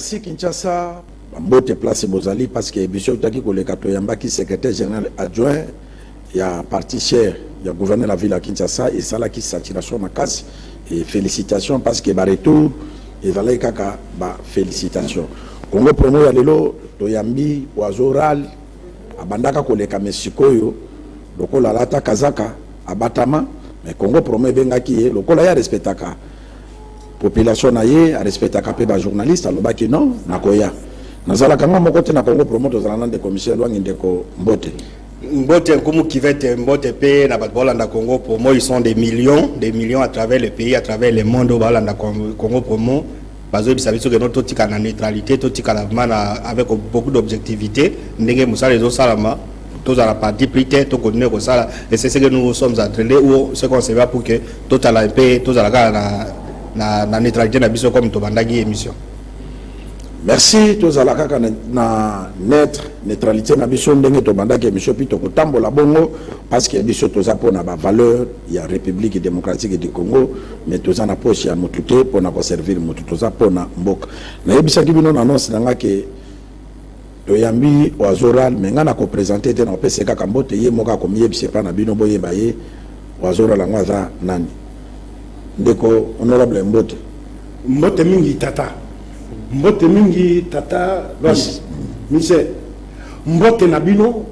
merci Kinshasa. Mbote place Bozali parce que Bishop Taki Kolekato Yamba qui secrétaire général adjoint, il y a parti cher, il y a gouverneur de la ville à Kinshasa et ça là qui saturation ma casse et félicitations parce que Bareto et Valé Kaka ba félicitations. Congo promo ya lelo Toyambi Wazoral abandaka koleka mesikoyo lokola lata kazaka abatama mais Congo promo benga ki lokola ya respectaka population na ye a respectaka pe ba journaliste alobaki non nakoya nazala kanga moko te na Congo promo tozalana de commissaire lwangi ndeko Mbote Mbote comme qui va être Mbote pe na Bolanda Congo promo ils sont des millions à travers le pays, à travers le monde Bolanda Congo promo parce que ça veut dire que notre tika na neutralité tika avec beaucoup d'objectivité ndenge musala les salama tous à la partie plus tête tout continuer comme ça et c'est ce que nous sommes entraînés ou ce qu'on se va pour que tout à la paix tous à la neutralité na biso comme to bandaki émission. Merci tous à la kaka na neutralité na biso ndenge to bandaki émission puis to kotambola bongo parce que biso toza pona ba valeur ya République démocratique du Congo mais toza na poche ya mutute pona ko servir mutu toza pona mboka na yebisa ki bino na annonce nanga ke Toyambi Wazoral menga na ko présenter te na PCK Kambote ye moka ko miyebise pa na bino boye baye Wazoral la ngwaza nani ndeko honorable Mbote mingi tata mise Mbote na bino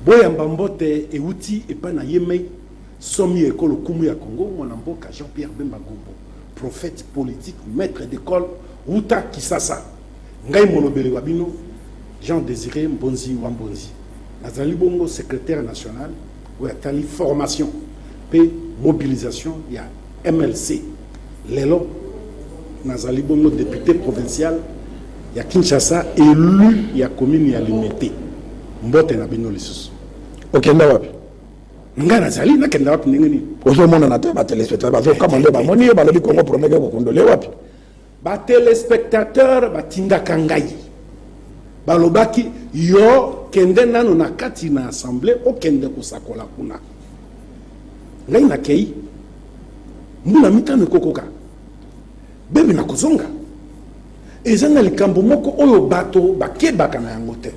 boyamba Mbote euti epa na yemei somi école kumu ya Congo mwana mboka Jean-Pierre Bemba Gombo prophète politique maître d'école Uta Kisasa ngai molobeli wa bino Jean-Désiré Mbonzi Wambonzi nazali bongo secrétaire national ou atali formation pe mobilisation ya MLC lelo nazali bongo député provincial ya Kinshasa élu ya commune ya Limete Mbote na bino lisusu okenda wapi nga nazali nakenda wapi ndenge ozo mona na te ba téléspectateur bazo kamande ba moni ba lobi Congo promeke ko kondole wapi ba téléspectateur batindaka ngai balobaki yo kende nano na kati na assemblée okende kosakola kuna ngai na kei muna mitano kokoka bebe na kozonga ezanga likambo moko oyo bato bakebaka na yango te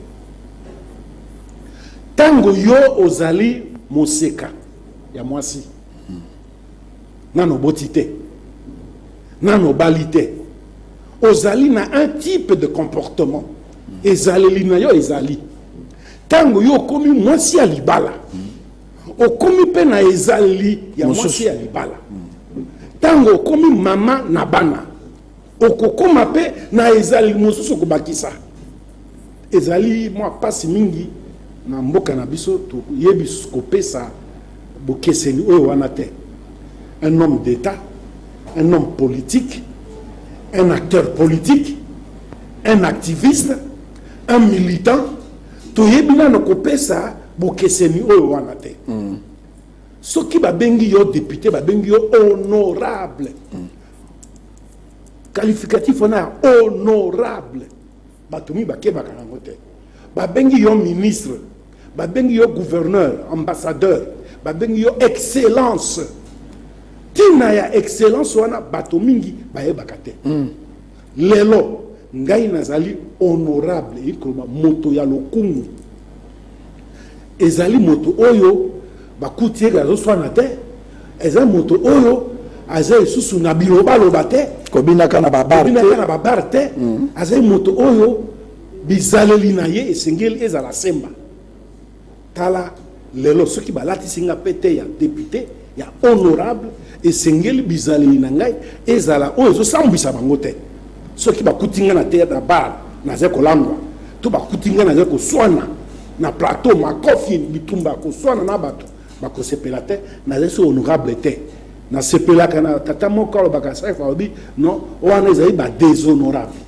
tango yo ozali moseka ya mwasi nano boti te nano bali te ozali na un type de comportement ezaleli na yo ezali tango yo komi mwasi ya libala okomi pe na ezali ya mwasi ya libala tango komi mama na bana okokoma pe na ezali mosusu kobakisa ezali mwa pasi mingi na mboka na biso to yebi kopesa bokeseni oyo wana te un homme d'état un homme politique un acteur politique un activiste un militant to yebi na kopesa bokeseni oyo wana te soki babengi yo député babengi yo honorable qualificatif on a honorable batomi bakebaka nango te babengi yo ministre babengi yo gouverneur ambassadeur babengi yo excellence tina ya excellence wana bato mingi bayebaka te lelo ngai nazali honorable ikoma moto ya lokumu ezali moto oyo bakuti ezo swana te ezali moto oyo aza isusu na biloba loba te kobinaka na babar te azali moto oyo bizaleli na ye esengeli ezala semba tala lelo soki balatisi nga pete ya député ya honorable esengeli bizaleli na ngai ezala oyo ezosambwisa bango te soki bakuti nga na te na bar naza kolangwa to bakuti nga naza koswana na plateau makofi bitumba koswana na bato bakosepela te naza so honorable te na sepelaka na tata moko alobaka safa obi non wana ezali ba déshonorable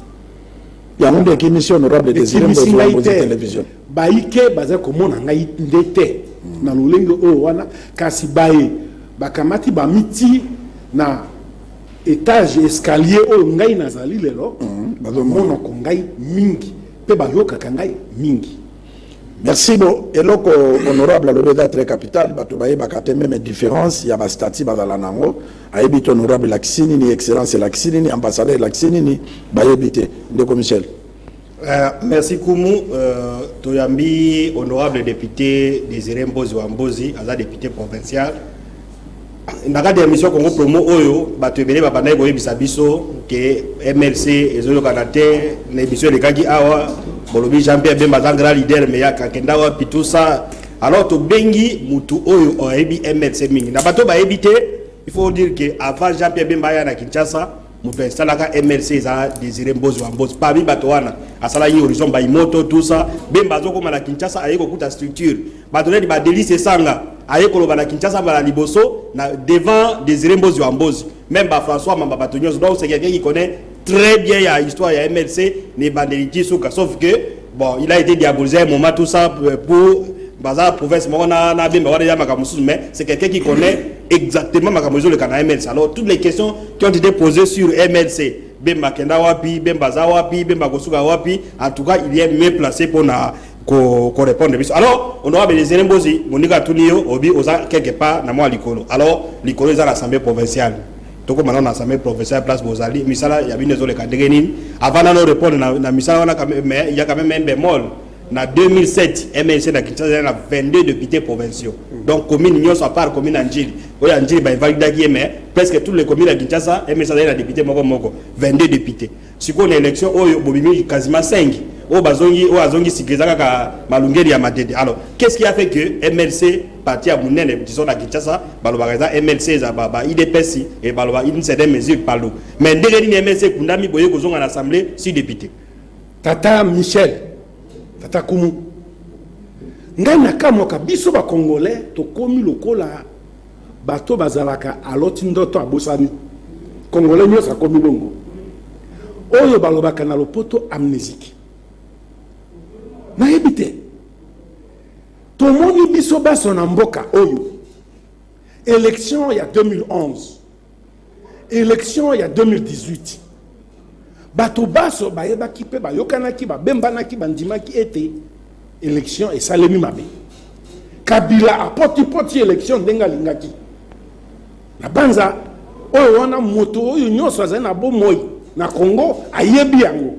ya monde qui mission honorable Désiré Mbonzi télévision baike baza komona ngai ndete na lolenge oyo wana kasi baye bakamati bamiti na étage escalier oyo ngai nazali lelo bazomona ko ngai mingi pe bayokaka ngai mingi Merci bon. Et donc, honorable, le béda très capital, Batoubaye Bakate, même différence, il y a un statut Badalanango, Aébit honorable Laxini, ni excellence Laxini, ni ambassadeur Laxini, ni Bayébité, Ndeko Michel. Merci Koumou, Toyambi, honorable député Désiré Mbozi Wambozi, Aza député provincial. Dans le cadre de l'émission Congo Promo Oyo, Batouébélé Babanaï Boye Bisabiso, que MLC, Ezolo Kanate, l'émission de Kagi Awa, Bolobi Jean-Pierre Bemba, grand leader, mais il y a Kakendawa, puis tout ça. Alors, to Bengi, Moutou Oyo, on a MLC Mingi. N'a pas tout éviter, il faut dire qu'avant Jean-Pierre Bemba, il y a Kinshasa, Moutou Salaka MLC, ça Désiré Mbozi Wambozi, parmi Batouana, à Salayi Horizon, Baimoto, tout ça, Bemba Zoko, à Kinshasa, a eu beaucoup de structure. Batouné, il y a des délices Sanga. Aye kolobana Kinshasa bala liboso devant Désiré Mbozi Wambozi, même François Mamba Batonios, donc c'est quelqu'un qui connaît très bien l'histoire de MLC ne bandeliti souka, sauf que bon il a été diabolisé un moment tout ça pour bazar province na bemba déjà makamusu, mais c'est quelqu'un qui connaît exactement makamusu le canal MLC. Alors toutes les questions qui ont été posées sur MLC, Bemba Kenda wapi, Bemba za wapi, Bemba Kosuga wapi, en tout cas il est mieux placé pour répondre. Alors, on aura des élémbosi, Monika Tunio, Obi, Oza, quelque part, dans moi, l'Icolo. Alors, l'Icolo est à l'Assemblée provinciale. Donc, maintenant, l'Assemblée provinciale, place Bozali, Misala, il y a une zone de Kadegeni. Avant de nous répondre, dans Misala, il y a quand même un bémol. En 2007, MLC de Kinshasa, il y a 22 députés provinciaux. Donc, commune, il y a part commune Anjili. Oui, Anjili, il va valider, mais presque toutes les communes de Kinshasa, MLC, il y a des députés, 22 députés. Si on a une élection, il y a quasiment 5. Alors, qu'est-ce qui a fait que MLC, parti à Mounen, disons à Kinshasa, MLC, IDPC, et une certaine mesure, mais dès que MLC, Kundami, Boye, Kozong à l'Assemblée, 6 députés. Tata Michel, Tata Koumou. Ngana kamoka biso ba Congolais, to komi lokola, bato bazalaka, alotindoto abosani. Congolais nyo sa komi bongo. Oyo balobaka na lopoto amnésique. Na ebité tomoni biso baso na mboka oyo élection il y a 2011 élection il y a 2018 bato baso bayebaki pe bayokanaki babembanaki bandimaki ete élection esalemi mabe Kabila a poti élection ndenga lingaki na banza oyo wana moto oyo nyoso azali na bomoi na Congo ayebi yango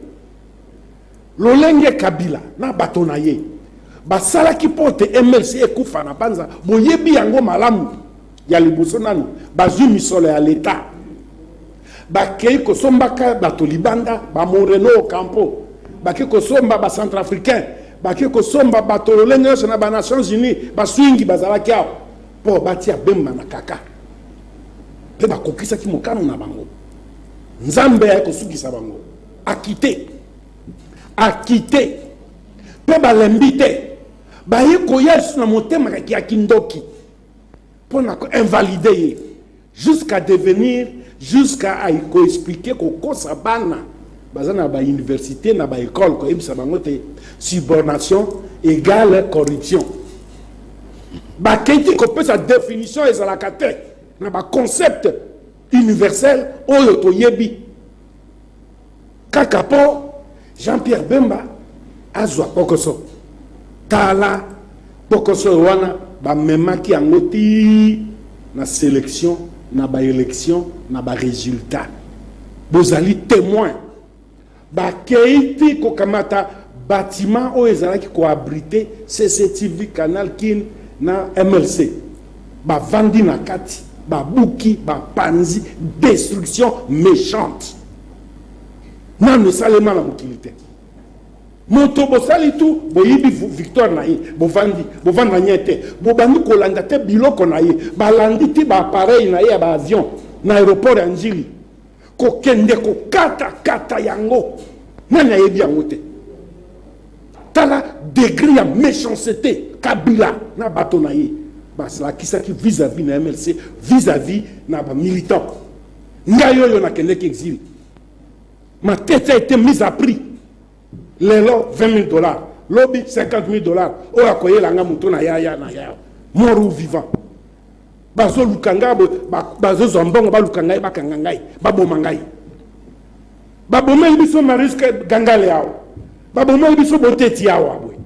Lolenge Kabila na bato na ye basala ki pote MLC ekufa na banza boyebi yango malamu ya liboso nanu bazwi misolo ya l'État bakei kosombaka bato libanda ba Moreno Campo bakei kosomba ba Centrafricain bakei kosomba bato lolenge nyonso na ba Nations Unies baswingi bazalaki awo po batia Bemba na kaka pe bakokisaki mokano na bango Nzambe ya kosukisa bango akite pe balembite baye koyesu na motema ya kindoki pour invalider jusqu'à devenir jusqu'à expliquer ko kosa bana bazana ba université na ba école ko ebisa bango te subornation égale corruption ba kenti ko pesa définition ezalaka te na ba concept universel oyo to yebi kakapo Jean-Pierre Bemba azwa pokoso tala pokoso wana ba memaki angoti na sélection na ba élection na ba résultat bozali témoin ba keiti ko kamata bâtiment o ezalaki ko abriter CCTV Canal Kin na MLC ba vandi na kati ba buki ba panzi destruction méchante. Non, nous salons la mobilité. Moto bosali tout, boyibi victoire na ye, bovandi na nyete, bobandi kolanda te biloko na ye, balandi ti ba appareil na ye ba avion na aéroport Anjili. Ko kende ko kata yango. Nani ayebi yango te. Tala degré ya méchanceté Kabila na bato na ye. Bas la kisaki vis-à-vis na MLC, vis-à-vis na ba militant. Ngayo yo na kende ki exil. Ma tête a été mise à prix. Les lots, $20,000. Lobby, $50,000. Oh, à quoi il y a un mouton na ya. Mort ou vivant. Bazo lukanga, bazo zombong, ba lukanga, ba kangangai, ba bomangai. Ba bomel biso mariske gangale yao. Ba bomel biso boteti yao abwe.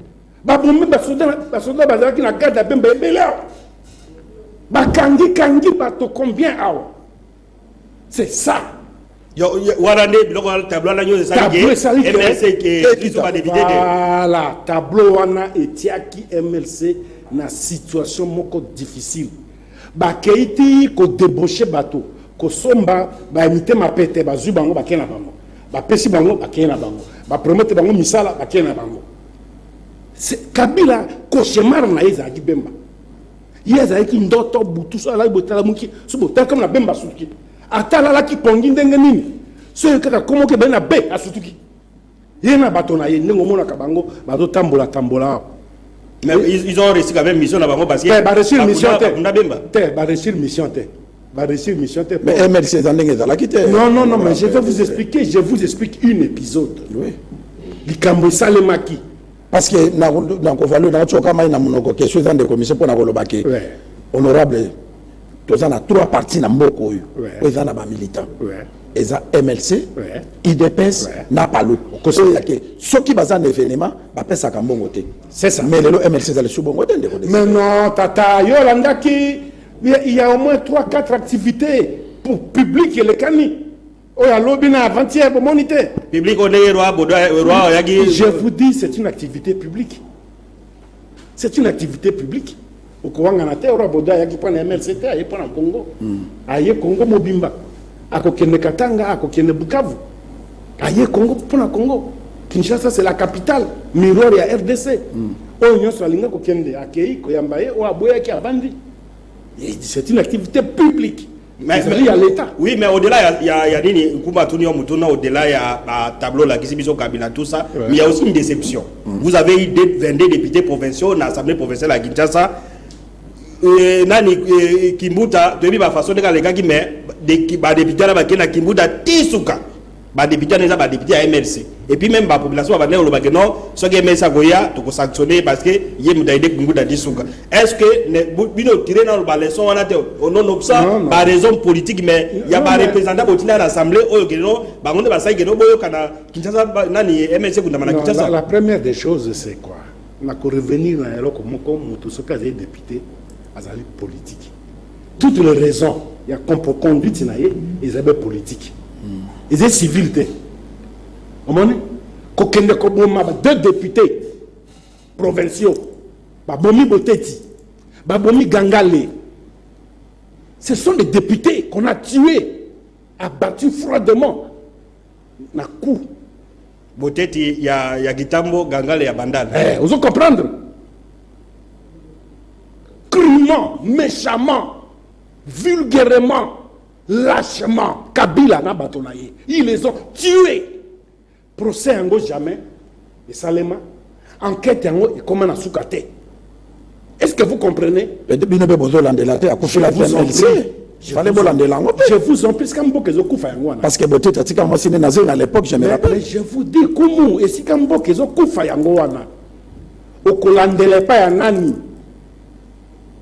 Babombe basoda bazaki na garde à Bemba Ebela. Kangi bato combien awa? C'est ça. Voilà, tableau wana etiaki MLC na situation moko difficile. Bakeiti ko débaucher bateau, ko somba ba imiter ma pete ba zubango ba kena bango. Ba pesi bango ba kena bango. Ba promettre bango misala ba kena bango. C'est Kabila cauchemar na ezaki Bemba. Yeza ki ndoto butu so ala botala muki, so botal comme na Bemba suki. Atala la ki pongi ndenge nini. So kaka komo ke bena be asutuki. Yena bato na ye ndengo mona kabango bato tambola. Mais ils ont réussi quand même mission là parce que ba réussir mission te. Ba réussir mission te. Mais MLC zandenge za la kite. Non, mais je vais vous expliquer, je vous explique un épisode. Oui. Likambo salemaki. Parce que dans Kovalo na choka mai na monoko question dans des commissions pour na kolobaki. Honorable tous en a 3 partis na mboko yo. Ils en a ba militants. Ils a MLC, IDPS, na palu. Ceux qui basent en événement, ba pesa ka mbongo te. C'est ça. Mais le MLC za le subongo te ndeko. Mais non, tata yo landaki il y a au moins 3-4 activités pour public et le cani. Oh, ya lobina avant-hier pour moniter. Public on est roi yagi. Je vous dis c'est une activité publique. C'est une activité publique. Au Kouanga na terre roi boda yagi pour MLCT aye pour Congo. Aye Congo mobimba. Ako kene Katanga, ako kene Bukavu. Aye Congo pour Congo. Kinshasa c'est la capitale, miroir ya RDC. Oh nyonso alinga ko kende akei ko yambaye o aboya ki abandi. C'est une activité publique. Mais il y a l'État. Oui, mais au-delà, il y a Nini, au-delà, il y a tableau là, qui Kabila, tout ça. Mais il y a aussi une déception. Vous avez eu 22 députés provinciaux dans l'Assemblée provinciale à Kinshasa. Nani Kimbuta, depuis ma façon de les gars qui met des députés à Kimbuta, Tisuka. Ba député n'est pas député à MLC et puis même la population va venir au Bagano ce qui est mis à Goya to sanctionner parce que y a mudaide Kimbuta Tisuka. Est-ce que bino tirer dans le leçon on a non ça par raison politique mais il y a pas représentant pour à l'assemblée au Geno ba on va ça Geno boyo kana Kinshasa nani MLC kuna mana Kinshasa. La première des choses c'est quoi? On a qu'à revenir dans un comme tout ce cas des députés azali politique. Toutes les raisons il y a conduite naie ils avaient politique. Ils étaient civils. Au moment où 2 députés provinciaux, Babomi Boteti, Babomi Gangale, ce sont des députés qu'on a tués, abattus froidement. Na coup. Boteti, il y a Gitambo, Gangale et Bandal. Vous allez comprendre. Crûment, méchamment, vulgairement. Lâchement, Kabila na batonaye. Ils les ont tués. Procès en gauche jamais. Et Salema. Enquête en gauche et comment on a soukate. Est-ce que vous comprenez? Je vous en prie, parce que à l'époque, je me rappelle. Mais je vous dis, comment est-ce que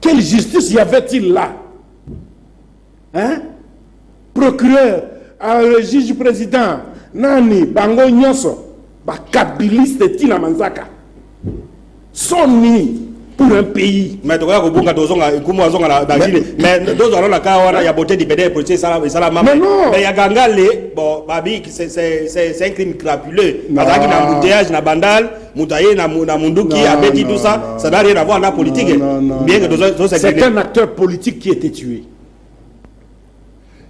quelle justice y avait-il là? Hein? Procureur, le juge président, Nani, Bango Nyoso, Kabiliste Tina Manzaka. Soni pour un pays. Mais tu vois, mais il y a beauté du BD pour ça, mais non. Mais il y a Gangale, bon, Babi, c'est un crime crapuleux. Parce qu'il y a un embouteillage, na bandal, Moutaye, na Munduki, Abeti, tout ça, ça n'a rien à voir avec la politique. C'est un acteur politique qui a été tué.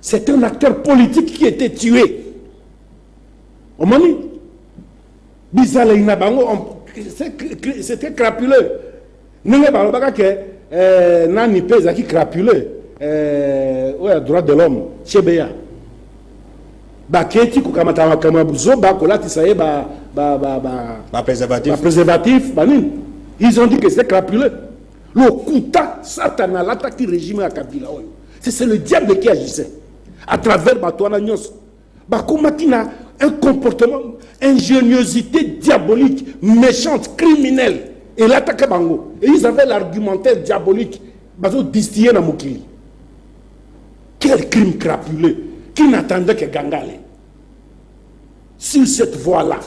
C'est un acteur politique qui a été tué. Au moment Bizala Inabango, c'était crapuleux. Nous n'avons pas que Nani Pesa qui crapuleux. Ouais, droit de l'homme, Chebeya. Baketi Kukamata Kamabuzo, Bakolati Saye, préservatif, ils ont dit que c'était crapuleux. Le Kuta, Satana, l'attaque du régime à Kabila. C'est le diable qui agissait. À travers Batouana Nyos. Bakuma qui a un comportement, ingéniosité diabolique, méchante, criminelle. Et l'attaque Bango. Et ils avaient l'argumentaire diabolique. Bazo distillé dans Mokili. Quel crime crapuleux. Qui n'attendait que Gangale. Sur cette voie-là.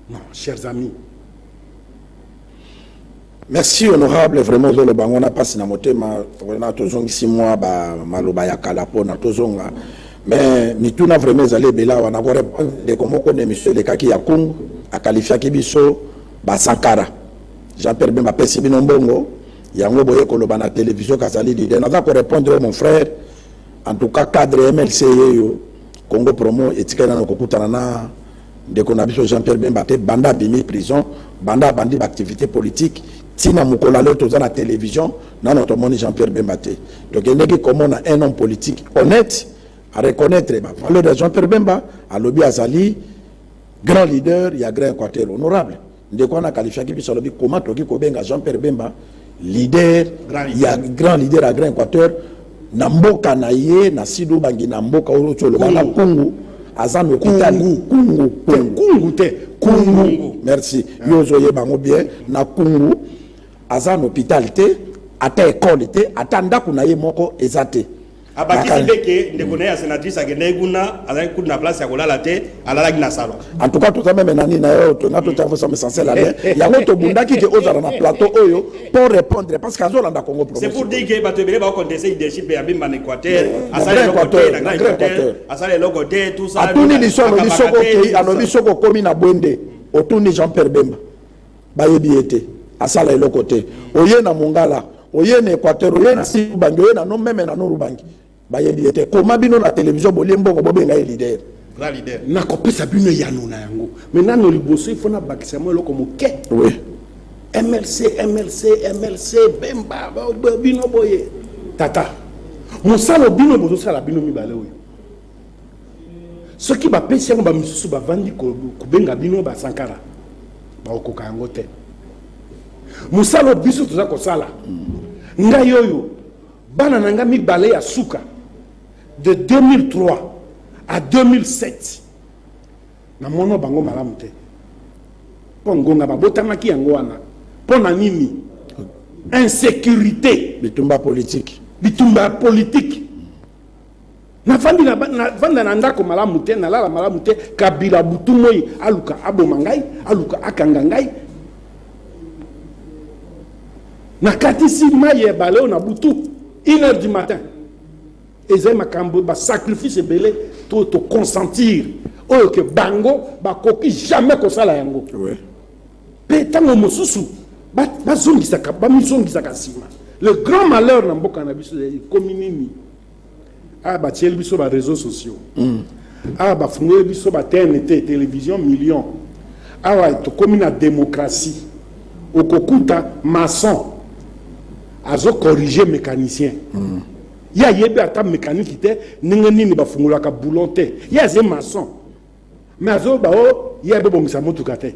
Non, chers amis. Merci honorable, vraiment le bango na passe na motema on a toujours ici moi ba maloba ya kala pona tozonga mais mituna vraiment zale bela wana ko répondre de comment connaît monsieur le kaki ya Kungu a qualifié kibiso ba Sankara Jean-Pierre Bemba pesi bino mbongo yango boye ko loba na télévision kasali di na ko répondre mon frère en tout cas cadre MLC yo Congo Promo etikana na kokutana na de qu'on a biso Jean-Pierre Bemba te banda bimi prison banda bandi d'activité politique tina mukola le toza na télévision na notre moni Jean-Pierre Bemba te donc il est comme on a un homme politique honnête à reconnaître la valeur de Jean-Pierre Bemba à lobby azali grand leader il y a grand quartier honorable de quoi on a qualifié qui sur lobby comment toki ko benga Jean-Pierre Bemba leader il y a grand leader à grand quartier na mboka na ye na sido bangi na mboka olo bana Kungu azan hôpital Kungu te Kungu merci yozo ye bango bien na Kungu azan hôpital te ata école te ata ndako na ye moko ezate abakisi beke ndeko na ya sénatrice agene guna azali kuna place ya kolala te alala na salon en tout cas tout ça même nani na yo to na to tavo ça essentiel là yango to bundaki ke ozala na plateau oyo pour répondre parce que azolanda Congo Promo c'est pour dire que bato bele ba contester leadership ya bimba Équateur asale lokote na Équateur asale lokote tout ça atuni lisolo bisoko ke alobi soko komi na bwende otuni Jean-Pierre Bemba bayebi ete asala lokote oye na Mongala oye na Équateur oye na Sibangi oye na no même na no Rubangi bayebi ete koma bino na télévision bolembo ko bobenga leader grand leader na kopesa bino yano na yango maintenant no liboso ifo na bakisa mo loko moke oui MLC Bemba bino boye tata mosalo bino bozo sala bino mibale oyo soki ba pesi yango ba misusu ba vandi ko benga bino ba Sankara ba okoka yango te mosalo biso toza ko sala ngai oyo bana nanga mibale ya suka de 2003 à 2007 na mono bango malamu te po ngonga babotanaki yango wana po na nini insécurité bitumba politique na vanda na ndako malamu te na lala malamu te kabila butu moi aluka aboma ngai aluka akanga ngai na katisi maye baleo na butu 1h du matin ezai makambo ba sacrifice belé to consentir oyo ke bango ba koki jamais ko sala yango oui pe tango mosusu ba zongisaka ba misongisaka sima le grand malheur na mboka na biso communini ba tiel biso ba réseaux sociaux ba fungwe biso ba TNT télévision million to commune démocratie okokuta maçon azo corriger mécanicien ya yebi ata mécanique te ninga nini ba fungula ka boulon te ya ze maçon mais azo ba o ya be bongisa motuka te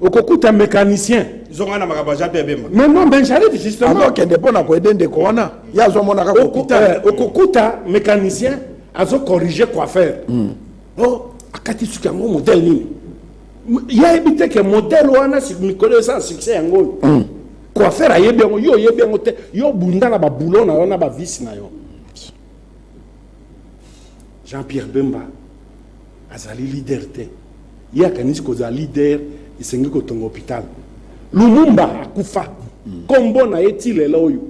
okokuta mécanicien zonga na makaba Jean-Pierre Bemba mais non ben j'arrive justement alors que dépend ko edende ko wana ya zo mona ka hôpital okokuta mécanicien azo corriger coiffeur akati suka ngo modèle nini ya ebite ke modèle wana si mikolo sa succès yango coiffeur ayebi yango yo yebi yango te yo bunda na ba boulon na yo na ba vis na yo Jean-Pierre Bemba azali leader te ya kanisi ko za leader isengi ko tongo hôpital Lumumba akufa kombo na eti lelo oyo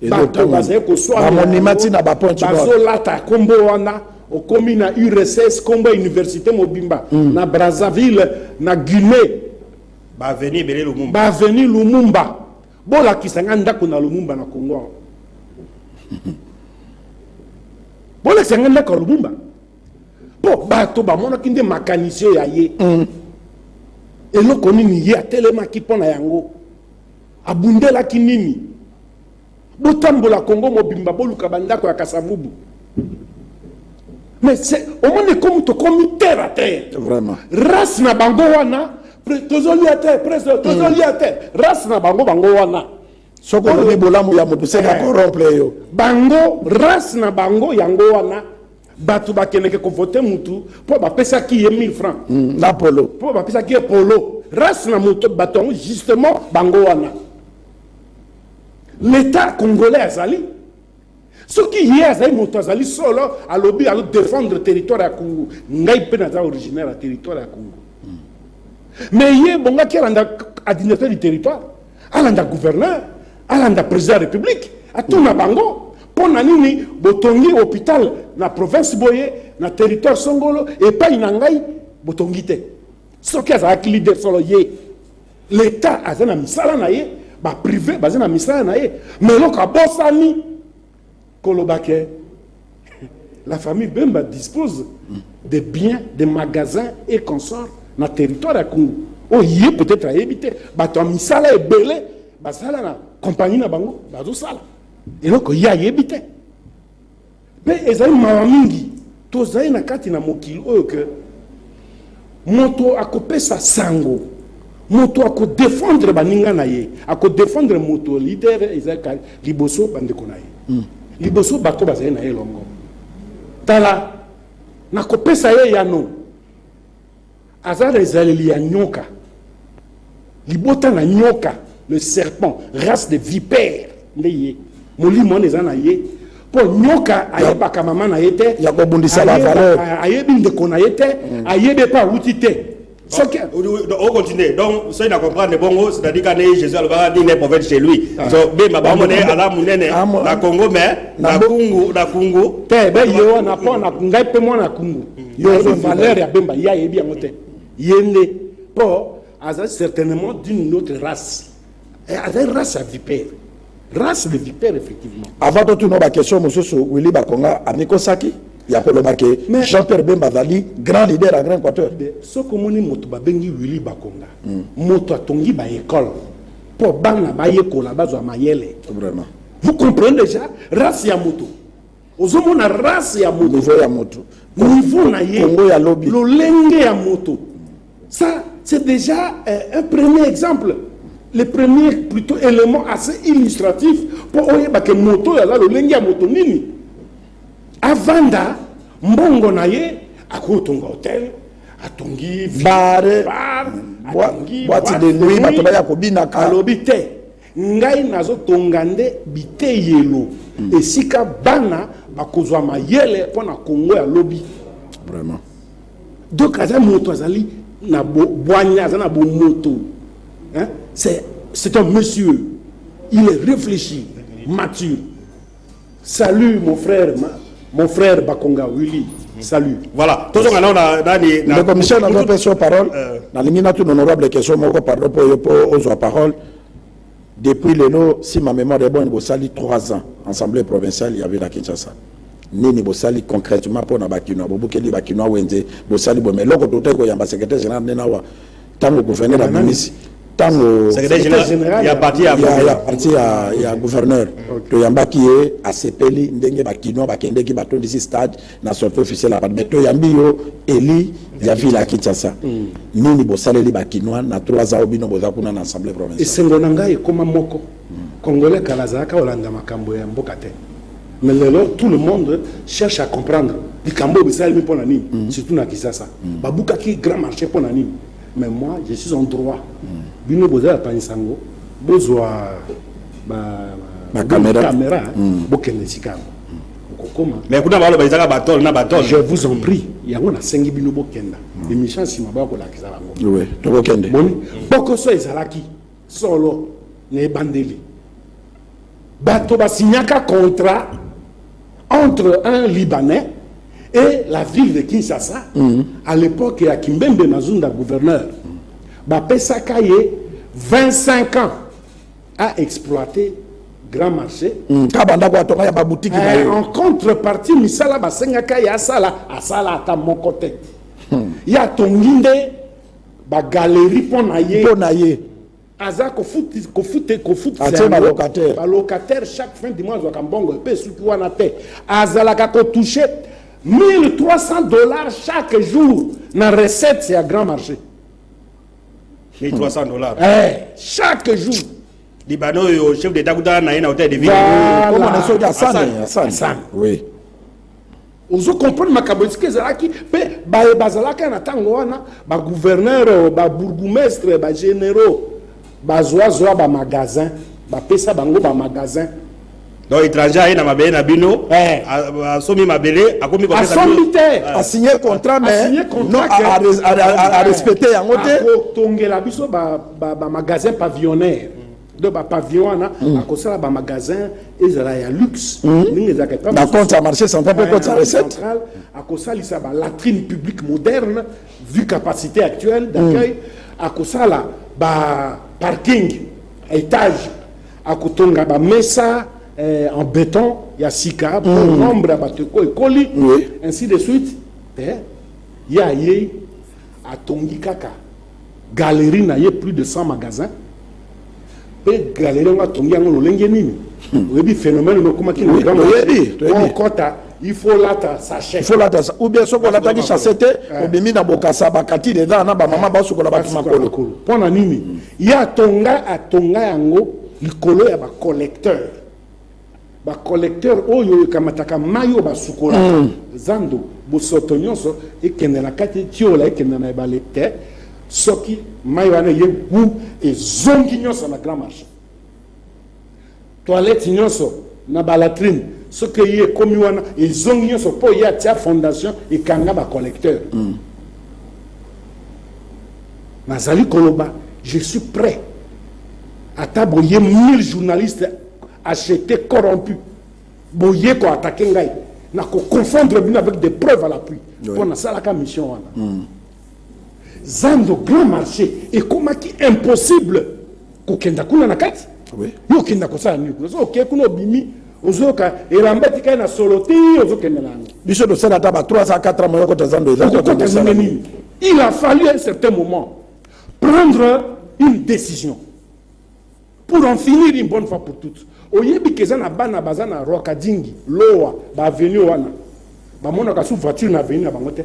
bato bazaye ko soa monimati na ba point bazolata kombo wana okomi na URSS kombo université Mobimba na Brazzaville na Guinée ba venir belé Lumumba ba venir Lumumba bola kisanga ndako na Lumumba na Congo bola kisanga ndako na Lumumba po bato ba mona kinde mécanicien ya ye eloko nini ye atelemaki mpo na yango abundelaki nini botambola Congo Mobimba boluka bandako ya Kasavubu mais c'est au moins comme to comme terre à terre vraiment race na bango wana tozoli à terre presque tozoli à terre race na bango wana soko lobi bolamu ya moto seka corrompre yo bango race na bango yango wana batu bakeneke ko voter mutu po ba pesa ki 1000 francs na polo po ba pesa ki polo race na moto baton justement bango wana l'état congolais azali ce qui y a azali moto azali solo alobi alo défendre territoire ya Congo ngai pe na originaire ya territoire ya Congo mais ye bonga ki randa administrateur du territoire alanda gouverneur, alanda président de la République, atuna bango, pour nini botongi hôpital na province boye, na territoire songolo, et pas inangai botongi te. Ce qui a leader solo ye, l'État a zana misala na ye, ba privé ba zana misala na ye, mais loka bosani kolobake. La famille Bemba dispose de biens, de magasins et consorts dans le territoire de Congo. Oh, il est peut-être à éviter. Bato misala est belé, basala na compagnie na bango, bazo sala. Et donc il y a évité. Mais ezali mawamingi, tozali na kati na mokili oyo que moto akopesa sango, moto ako défendre baninga na ye, ako défendre moto leader ezali liboso bandeko na ye. Liboso bato bazali na ye longo. Tala na kopesa ye yano azara ezaleli ya nyoka libota na nyoka le serpent race de vipère ndeye molimo eza na ye po nyoka ayebaka mama na ye te ya kobundisa la valeur ayebi ndeko na ye te ayebe pa wuti te. On continue. Donc, ça, il a compris, bon, c'est-à-dire que Jésus a dit prophète chez lui. Donc, ben, ma maman est à la mounene, la Congo, mais la Congo. Ben, yo, na pas na ngai pe moi na Congo. Yo, valeur ya bemba, ya yebi amote. Yende, po, asa certainement d'une autre race. Asa race à vipère. Race de vipère, effectivement. Avant de tout, nous avons question, monsieur Willy Bakonga, Amiko Saki. Il y a que Jean-Pierre Bemba Dali, grand leader à Grand Équateur. Ce que nous avons bengi Willy Bakonga, moto atongi ba école pour bana ba yeko la base à mayele. Vraiment. Vous comprenez déjà race ya moto. Ozomo na race ya moto. Niveau ya moto. Niveau na ye. Congo ya lobby. Lo lenge ya moto. Ça c'est déjà un premier exemple. Le premier plutôt élément assez illustratif pour oyeba que moto ya la lo lenge ya moto nini. Avanda mbongo na ye akotonga hotel atongi bar atongi boîte de nuit batoba ya kobina kalobi te ngai nazo tongande biteyelo esika bana bakozwa mayele pona Congo ya lobi vraiment. Donc aza moto azali na boanya aza na bo moto hein, c'est un monsieur, il est réfléchi, mature. Salut mon frère Bakonga Willy, salut. Voilà, tout le monde a le commissaire n'a pas pris parole. Dans les minutes honorable question, moi pardon pour aux parole. Depuis le nom, si ma mémoire est bonne, Bossali 3 ans, Assemblée provinciale, il y avait la Kinshasa. Nini Bossali concrètement pour Nabakino, Bobukeli Bakino Wende, Bossali Bomé, l'autre d'autre que Yamba secrétaire général Nenawa, tant le gouverneur de la ministre. Secrétaire général, il y a parti à gouverneur. Le Yamba qui est à Sepeli, Ndenge Bakino, Bakende qui bateau d'ici stade, n'a sorti officiel à mais to Yambi yo, Eli, Yavi la Kinshasa. Nini Bossali Bakino, na 3 ans, Obino Bozakuna, l'Assemblée provinciale. Et Sengonanga est comme un moko. Congolais Kalazaka, Olanda Makambo et Mbokate. Mais alors, tout le monde cherche à comprendre. Du Kambo, surtout na Kinshasa. Babouka qui est grand marché pour Nani. Mais moi, je suis en droit. Bino Boza Panisango, Bozoa ma caméra, Bokene Chicago. Mais je vous en prie, il y a un sengi bino Bokenda. Les méchants, si ma bako la Kizalango. Oui, tu Bokende. Boko so Izalaki, solo, ne bandeli. Bato signaka contrat entre un Libanais et la ville de Kinshasa, à l'époque, il y a Kimbembe Mazunda, gouverneur. Bapesa Kaye, 25 ans, à exploiter grand marché. En contrepartie, Misala Basenga Kaye, Asala à mon côté. Il y a Tonginde, ba galerie Ponaye. Aza ko locataire chaque fin du mois, Wakambongo, pe sukiwana te. Azala ko touché $1,300 chaque jour dans la recette, c'est à grand marché. $1,300. Chaque jour. Libano, le chef d'État, il a un hôtel de ville. Comment on a Hassan. Oui. Vous comprenez ma cabotike Zalaki, mais Bazalaka na Tangoana, ba gouverneur, ba bourgmestre, ba généraux, ba zoa ba magasin, ba pesa bango ba magasin. Donc étranger na mabé na bino a somi mabélé a commis a signé contrat mais non à respecter yango te tongela biso ba magasin pavillonnaire de pavillon à cause de la magasin et de la luxe. Dans compte à marché central, peut-être à recette. À cause de la latrine publique moderne, vu capacité actuelle d'accueil, à cause de la parking, étage, à cause de la mesa en béton, il y a 6 cas, pour nombre de colis, ainsi de suite. Il y a à Tongi Kaka, galerie, il y a plus de 100 magasins. Et galerie, on a Tongi en Olengeni. Le phénomène, il faut là, s'achète. Il faut là, ou bien ce qu'on a dit, chassette, au bimi na bokasa, bakati, des dents, maman, basso, qu'on a battu ma colo. Pendant nini, il y a Tonga, à Tonga, yango, il colo, il y a un collecteur. Un collecteur, oh, il y a un maillot, un sukola, zando, bosotonyon, et qu'il y a un kati, tiola, et qu'il y a un balete, ce qui, maillot, il y a un et zongignon sur la grand marché. Toilette, il y a na balatrine. Ce qui est comme ils ont mis pour y a fondation et kanga ba collecteur. Nazali Koloba, je suis prêt à taboyer 1000 journalistes achetés corrompus. Boyer ko attaquer ngai. Na ko confondre bien avec des preuves à l'appui. Pour na salaka mission wana. Zando grand marché et comment qui impossible ko kenda kuna na kati. Oui. Yo kenda ko sa ni. OK kuno bimi Ozoka et l'embête qui est na soloti ozoka nana. Biso de ça taba 3 à 4 mois côté Zando. Il a fallu à un certain moment prendre une décision pour en finir une bonne fois pour toutes. Oyebi kezana bana bazana rokadingi loa ba avenue wana. Ba mona ka sous voiture na avenue na bangote.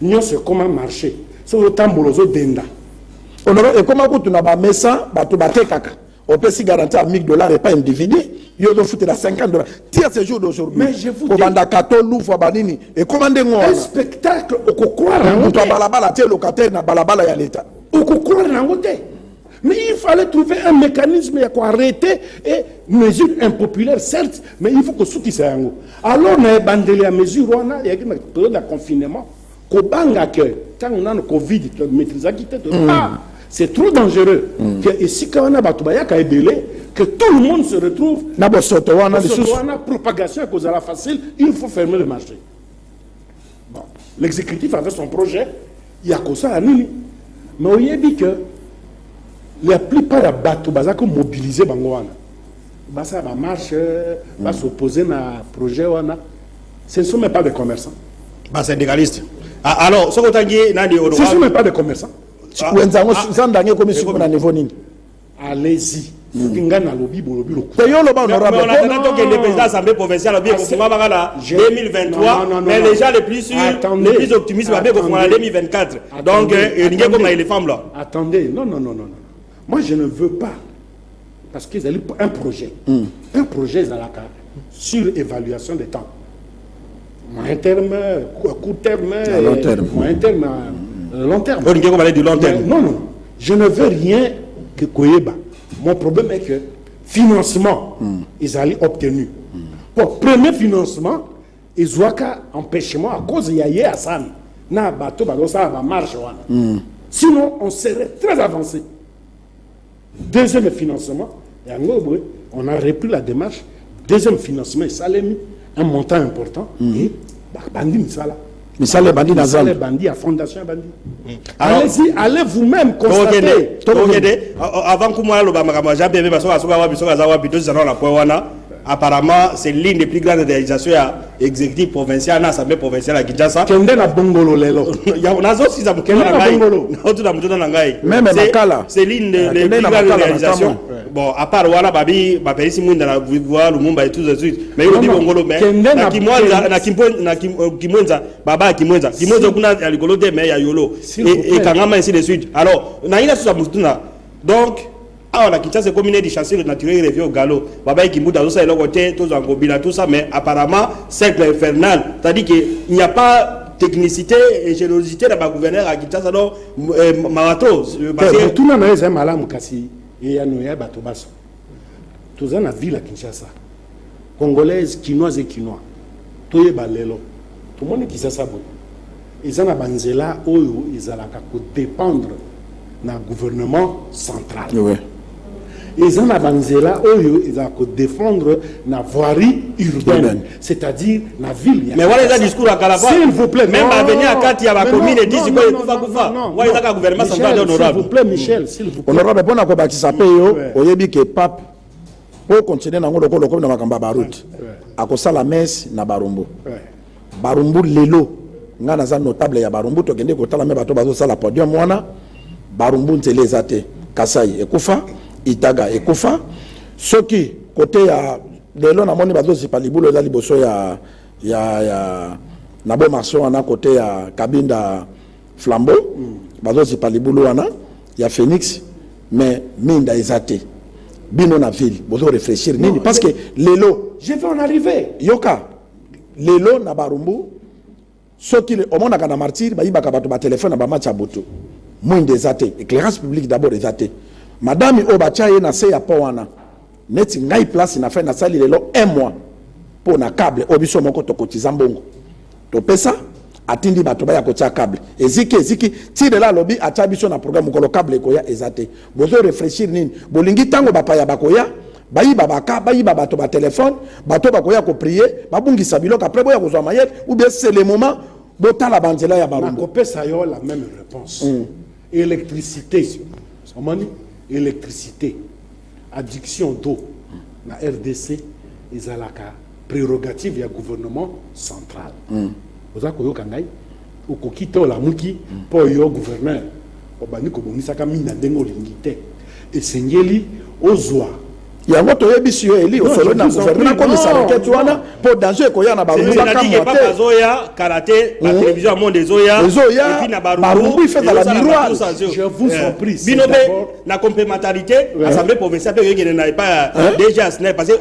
Nyonso comment marcher. So tambolozo denda. Honoro et comment vous na ba mesa ba to ba kaka. On peut s'y garantir à $1000 et pas individu. Il y a foutre à $50. Tiens ce jour d'aujourd'hui. Mais je vous dis. Et commandez moi. Un spectacle au cocoa. Mais il fallait trouver un mécanisme pour arrêter et mesure impopulaire, certes, mais il faut que ce qui soit. Alors, on a bandé à mesure, il y a une période de confinement. C'est trop dangereux. Et si on a que tout le monde se retrouve dans la propagation à cause de la facile, il faut fermer le marché. Bon. L'exécutif avait son projet, il y a que ça à Nini. Mais on y a dit que la plupart des bateaux sont mobilisés. Ça va marcher, va s'opposer à projet. Ce ne sont même pas des commerçants. C'est syndicaliste. Alors, ce que ce ne sont même pas des commerçants. Allez-y. Mais on a que le président de l'Assemblée provinciale a 2023, mais les gens les plus optimistes en 2024. Donc, il y a comme les femmes là. Attendez, non. Moi, je ne veux pas. Parce qu'ils ont un projet. Un projet sur évaluation des temps. Moyen terme, court terme, long terme. Moyen terme, long terme. On va parler du long terme. Non. Je ne veux rien que Koyeba. Mon problème est que financement, ils allaient obtenu. Pour premier financement, ils ont qu'un empêchement à cause de Yaye Hassan. Na bateau, ça va marcher. Sinon, on serait très avancé. Deuxième financement, on a repris la démarche. Deuxième financement, ça l'a mis un montant important. Et Bandi Misala. Mais ça les bandits dans les bandits à Fondation Bandit. Allez-y, allez vous-même constater. Avant que moi, apparemment, c'est l'une des plus grandes réalisations exécutives provinciales, l'Assemblée provinciale à Kinshasa. Kende na bongolo lelo. Même Makala. C'est l'une des plus grandes réalisations. Bon, à part Wana Babi, Bapelisi Munda, voir Lumumba et tout de suite. Mais il dit Bongolo, mais Kimwenza, Baba Kimwenza. Kimwenza kuna a rigolo de mais ya Yolo. Et Kangama ainsi de suite. Alors, Naïla Sousa donc, on a quitté ces communautés de chasseurs naturels revient au galop. Baba Kimbuda, tout ça, tout ça, tout ça, mais apparemment, cercle infernal. C'est-à-dire qu'il n'y a pas technicité et générosité dans ma gouverneur à Kinshasa, alors, Marato. Tout le monde est malade, Kassi. Et à Nouya Batobasso. Tous dans la ville à Kinshasa. Congolaises, Quinoises et Quinois. Tout est balelo. Tout le monde est Kinshasa. Ils ont un banzela où ils ont dépendre d'un gouvernement central. Oui. ils ont banzela ils ont défendre la voirie urbaine, c'est-à-dire la ville. Mais voilà les discours à Kalaba. S'il vous plaît, même à venir à Kati à la commune et dire que Koufa Koufa. Voilà le gouvernement central honorable. S'il vous plaît, Michel, s'il vous plaît. Honorable, bon accord bâtisseur payo, oyebi que pape pour continuer dans le colo na makamba baroute. À cause la messe na Barumbu. Barumbu lelo nga naza notable ya Barumbu to kende ko tala me bato bazo sala podium wana Barumbu ntele zate Kasai ekufa Itaga ekufa soki côté ya lelo na moni bazo sipa libulo za liboso ya nabo marché wana côté ya Kabinda Flambeau bazo sipa libulo wana ya Phoenix mais minda ezate bino na ville bozo réfléchir nini parce que lelo je vais en arriver yoka lelo na Barumbu soki au monde na martyr ba yibaka bato ba téléphone ba match boto mwinde ezate éclairage public d'abord ezate madame obacha ye na se ya po wana neti ngai place na fait na sali lelo 1 mois pour na câble obiso moko to kotiza mbongo to pesa atindi bato ba ya kotia câble eziki tire la lobby acha biso na programme ko lo câble ko ya ezate bozo réfléchir nini bolingi tango bapaya bakoya bayiba baka bayiba bato ba téléphone bato bakoya ko prier babungisa biloko après boya kozwa mayet ou bien c'est le moment bota la banzela ya Barumbu na kopesa yo la même réponse électricité somani électricité addiction d'eau na RDC ezalaka prérogative ya gouvernement central oza koyoka ngai okokita olamuki po yo gouverneur obani kobomisaka mina ndenge olingi te esengeli ozwa yango toyebisi yo eli osolo na gouvernement commissaire ke tuana po danger ko ya na Barumbu bakamwa te bazoya karaté la télévision monde ezoya et puis na Barumbu il fait dans la miroir je vous en prie binobe na complémentarité assemblée provinciale pe yengene na pas déjà snap parce que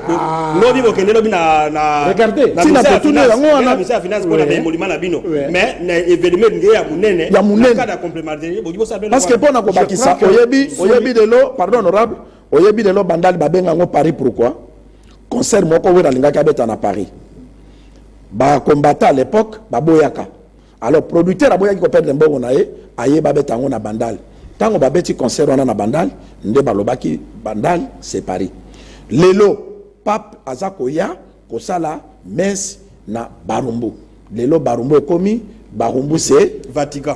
lobi bokende lobi na regardez si na tourner yango wana ministère de finance pour na monument na bino mais na événement nge ya munene na complémentarité bokibo sabe parce que pona ko bakisa oyebi de lo pardon honorable oyebi de lo bandali babenga ngo Paris pourquoi concert moko wera lingaki abeta na Paris ba combattant à l'époque baboyaka alors producteur aboyaki ko perdre mbongo na ye aye babeta ngo na bandali tango babeti concert wana na bandali nde balobaki bandali c'est Paris lelo pape azakoya kosala messe na Barumbu lelo Barumbu ekomi Barumbu c'est Vatican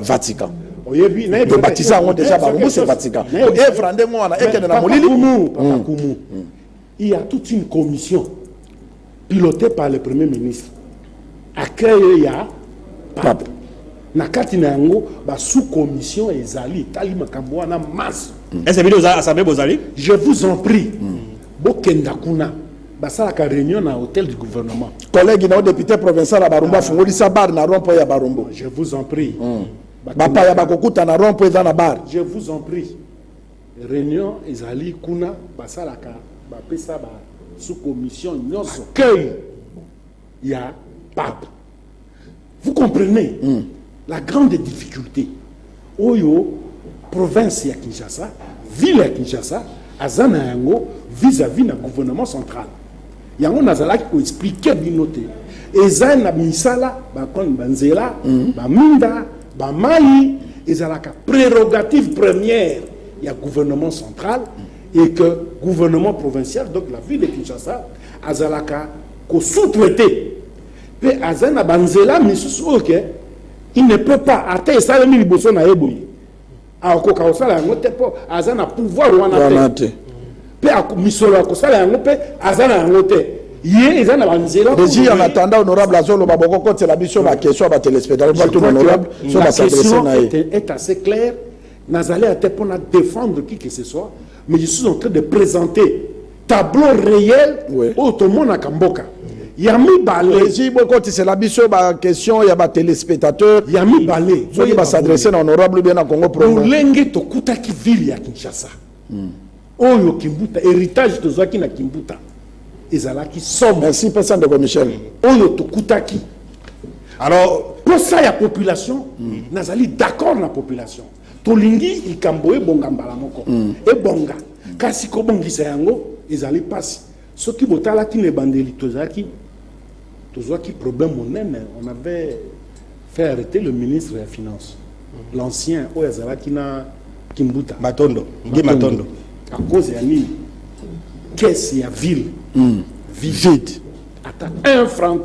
oyebi na de baptiser on déjà Barumbu c'est Vatican et frande mo wana ekene na molili il y a toute une commission pilotée par le premier ministre accueil ya pape na kati na yango ba sous commission ezali tali makambo wana masse est-ce que vous assemblée bozali je vous en prie bokenda kuna basalaka réunion na hôtel du gouvernement collègue na député provincial à Barumbu afungolisa bar na rond-point ya Barumbu je vous en prie bapaya bakokuta na rond-point dans la bar je vous en prie réunion ezali kuna basalaka bapesa ba sous commission nyonso accueil ya pape vous comprenez la grande difficulté oyo province ya Kinshasa ville ya Kinshasa azana yango vis-à-vis na gouvernement central yango nazalaki ko expliquer binote eza na misala ba kon banzela ba minda ba mai ezalaka prérogative première ya gouvernement central et que gouvernement provincial donc la ville de Kinshasa azalaka ko sous-traiter pe azana banzela misusu OK il ne peut pas atteindre ça mi liboso na eboyi akoka osala yango te po azana pouvoir wana te pe misolo akosala yango pe azana yango te ye ezana banzela déjà en attendant honorable azolo baboko kote la biso ba question ba téléspectateurs tout honorable so ba s'adresser na est assez clair nazali à te pour défendre qui que ce soit mais je suis en train de présenter tableau réel au tout le monde à Kamboka Yami Balé. Si c'est la biso ba question ya ba téléspectateurs Yami Balé. Ceux qui va s'adresser à honorable bien à Congo Pro. Olenge to kutaki ville ya Kinshasa. Oyo Kimbuta héritage to zaki na Kimbuta. Ezalaki somme. Merci président de Michel. Oyo to kutaki. Alors pour ça ya population nazali d'accord na population. Tolingi ikamboe bonga mbala moko. E bonga. Kasi ko bongisa yango ezali pasi. Ce qui botala ki ne bandeli tozaki problème on avait fait arrêter le ministre des Finances, l'ancien Oyazala Kina Kimbuta Matondo, à cause de Nini. caisse et à ville. Vide. Attends, un franc.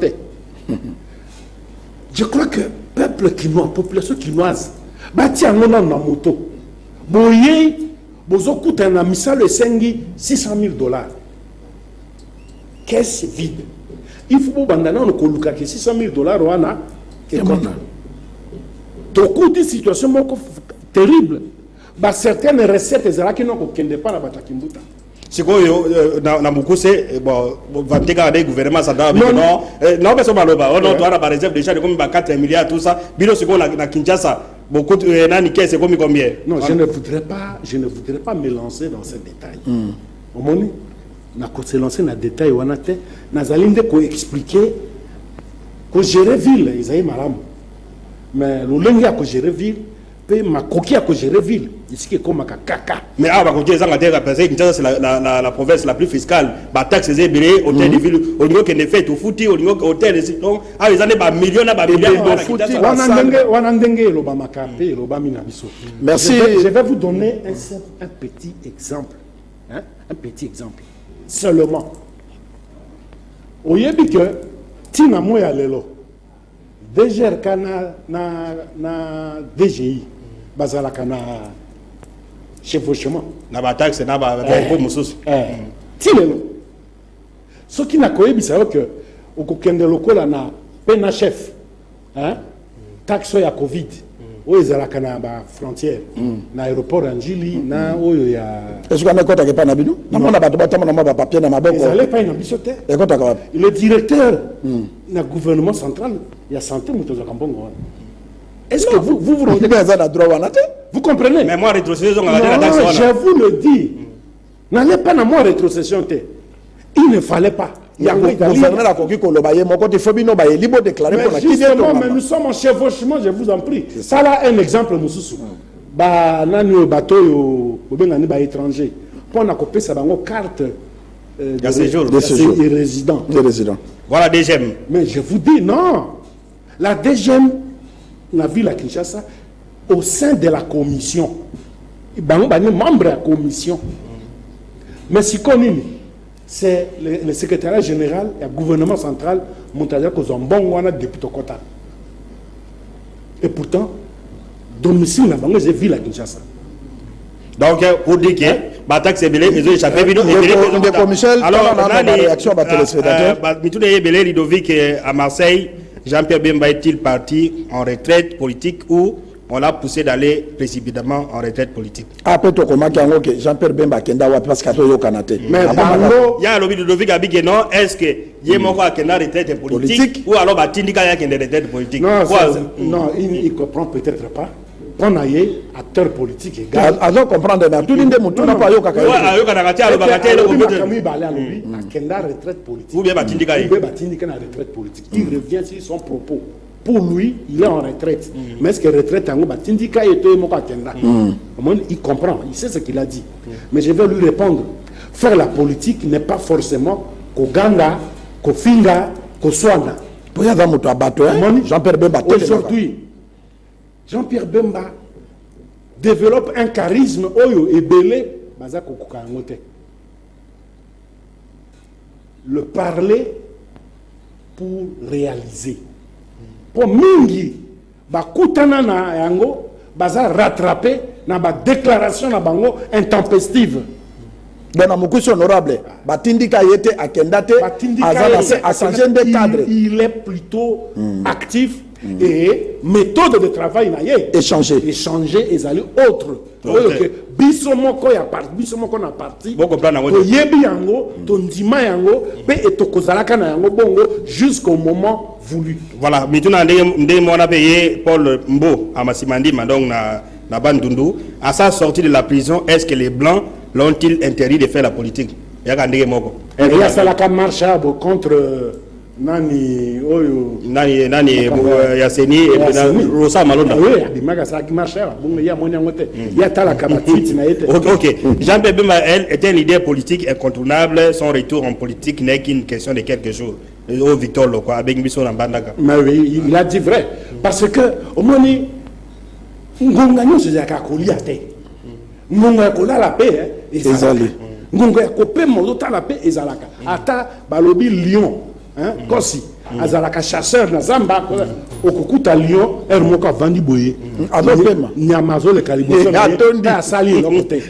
Je crois que peuple quinois, population quinoise, bâti en on a moto. Boye, bozo coûte un amisal et sengi $600,000. Caisse vide. Il faut que nous coluka que $600,000 wana. Beaucoup de situations terribles. Certaines recettes qui n'ont pas la batakimbuta. Si vous avez beaucoup de gouvernement, ça doit non, mais c'est maloba. On doit avoir réserve déjà de 4 milliards, tout ça. Bilo, c'est qu'on a Kinshasa. Beaucoup de naniké, c'est combien? Non, je ne voudrais pas me lancer dans ces détails. Au moment où je lancer dans les détails, on a expliqué que gérer ville, ils ont malam. Mais le lingue à gérer ville, ma coquille à gérer ville, ici comme un caca. Mais ah, bah, c'est la province la plus fiscale. Bah, taxes et billets, hôtel de ville, au niveau qu'on est fait, au footy, au niveau hôtel, et donc, ah, ils en ont millions, Merci. Je vais vous donner un petit exemple. Hein? Un petit exemple. Seulement. Au yébi que, tina moya lelo, DGRK na DGI, bazala kana chevauchement. Na ba taxe, na ba moussous. Tilelo. Ce qui n'a koyebi, c'est que, au kokende lokola na PNHF, hein, taxe ya Covid. Oui, ils ont la frontière. Na aéroport Anjili, na oyo ya. Est-ce qu'on a compte avec Panabino? Non, on a pas de papier dans ma banque. Ils n'allaient pas une ambitionné. Le directeur du gouvernement central, il y a santé Moutoza Kambongo. Est-ce que vous vous rendez compte? Vous comprenez? Mais moi, rétrocession, je vous le dis. N'allez pas dans moi rétrocession. Il ne fallait pas. Mais nous sommes en chevauchement, je vous en prie. Ça là, un exemple, Moussoussou. Nani bateau étranger. Pour qu'on appelle ça une carte de séjour et résident. Voilà DGM. Mais je vous dis non. La DGM, la ville à Kinshasa, au sein de la commission, il y a membre de la commission. Mais si on c'est le secrétariat général et le gouvernement central montagne qu'ils ont bon wana depuis Tokota. Et pourtant, domicile là-bas, j'ai vu la Kinshasa. Donc, pour dire que Batak c'est belé, ils ont échappé. Alors, on a une réaction à téléspectateurs. Mitou de Belé Ludovic à Marseille, Jean-Pierre Bemba est-il parti en retraite politique ou on l'a poussé d'aller précipitamment en retraite politique? Après tout, comment Jean-Pierre Bemba Kenda wa parce qu'il y a Kanate. Mais il y a un lobby de Ludovic Abigé, non? Est-ce que y a un Kenda retraite politique ou alors Batindika y a Kenda retraite politique? Non, il ne comprend peut-être pas. On a eu acteur politique égal. Alors comprendre, mais tout le monde n'a pas eu Kenda retraite politique. Ou bien Batindika retraite politique. Il revient sur son propos. Pour lui, il est en retraite. Mais est-ce que retraite en Batindika et tout Kenda? Il comprend, il sait ce qu'il a dit. Mais je vais lui répondre. Faire la politique n'est pas forcément qu'au Ganga, qu'au Finga, qu'au Swana. Jean-Pierre Bemba. Aujourd'hui, Jean-Pierre Bemba développe un charisme oyo et belé. Le parler pour réaliser. Pour mingi, bakutana na yango, baza rattraper na ba déclaration na bango intempestive. Bon, Moukoussi honorable, Batindika yete akendate, à changer de cadre. Il est plutôt actif et méthode de travail na échanger et aller autre. Bisomoko ya parti, bisomoko na parti. Bon comprendre yango. Yebi yango, tondima yango, pe etokozalaka na yango bongo jusqu'au moment voulu. Voilà, maintenant on a payé Paul Mbo à Massimandi, donc na Bandundu. À sa sortie de la prison, est-ce que les Blancs l'ont-ils interdit de faire la politique? Il y a ça la marche contre Nani Oyo Yaseni et Rosa Malonda. Oui, il y a ok. Jean-Pierre Bemba, elle, est un leader politique incontournable. Son retour en politique n'est qu'une question de quelques jours. Au Victor Loko, avec Misso Nambandaka. Mais oui, il a dit vrai. Parce que, au moment où on gagne, c'est à Kakoliate. On a la paix. ngonga ya kopema ozotala mpe ezalaka ata balobi lion kosi azalaka chasseur na zamba okokuta lion ere moko avandi boye azopema nyama azoleka liboso asali eloko te.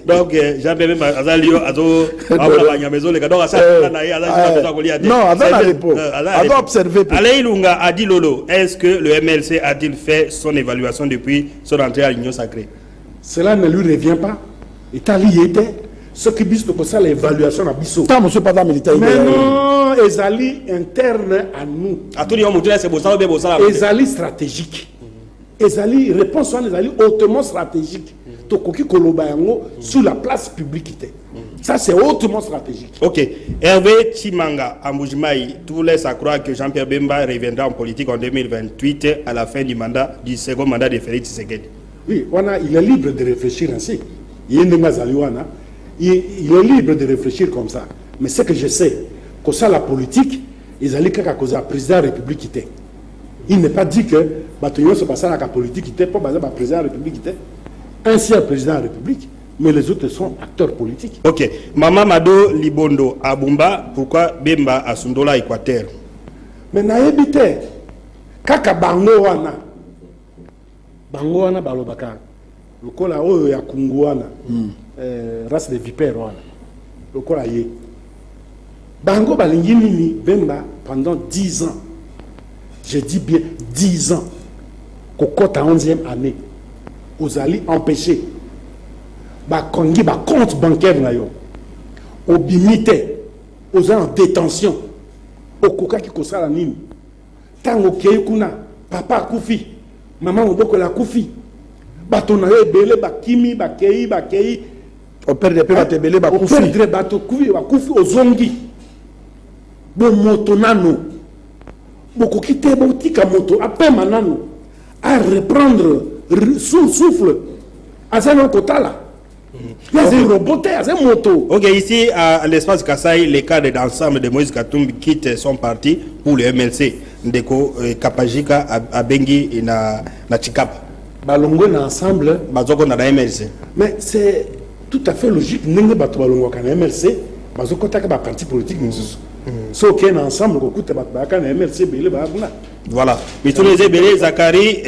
Donc Jean-Pierre Bemba aza lion azoona banyama ezoleka donc asala na ye aza kolia te. Non, aza na repos aza observé. Alain Ilunga a dit Lolo, est-ce que le MLC a-t-il fait son évaluation depuis son entrée à l'Union sacrée? Cela ne lui revient pas. Italie était ce qui dit que ça l'évaluation à Bissau. Tant monsieur pas militaire. Mais non, Ezali interne à nous. À tout le monde, c'est beau ça, beau ça. Ezali stratégique. Ezali réponse à Ezali hautement stratégique. Tokoki Kolobayango sous la place publique. Ça c'est hautement stratégique. Ok. Hervé Chimanga à Moujimaï, tout laisse à croire que Jean-Pierre Bemba reviendra en politique en 2028 à la fin du second mandat de Félix Tshisekedi. Oui, il est libre de réfléchir ainsi. Il est libre de réfléchir comme ça. Mais ce que je sais, que ça la politique, ils allaient qu'à cause de la président de la République. Il n'est pas dit que Batoyo se passe à la politique, pas basé sur le président de la République. Un seul président de la République, mais les autres sont acteurs politiques. Ok. Mama Mado Libondo à Bumba, pourquoi Bemba à Sundola Équateur? Mais naïbite, kaka bango wana. Bango wana balobaka. Lokola oyo ya kunguana. Race de vipère wana. Lokola ye. Bango balingi nini Bemba pendant 10 ans. Je dis bien 10 ans. Kokota 11e année. Ozali empêché. Ba kongi ba compte bancaire na yo. Obimite. Oza en détention. Okoka ki kosala nini. Tango kei kuna papa kufi. Maman oboko la kufi. Bato na yo ebele bakimi bakei. Au père de père tebele ba kufi. Au père de bato kufi ba kufi ozongi. Bo moto nano. Boko kite bo tika moto après manano à reprendre souffle. Azana kotala. Il y a des robots, il y a des motos. Ok, ici à l'espace Kassai, les cadres d'ensemble de Moïse Katumbi quittent son parti pour le MLC. Ndeko Kapajika à Bengi et na Chikap. Balongo na ensemble. Bazoko na MLC. Mais c'est tout à fait logique. N'engue bato balongo na MLC. Bazoko taka ba parti politique mususu. So qui est ensemble, MLC, voilà. Mais tous les ébélés, Zakari,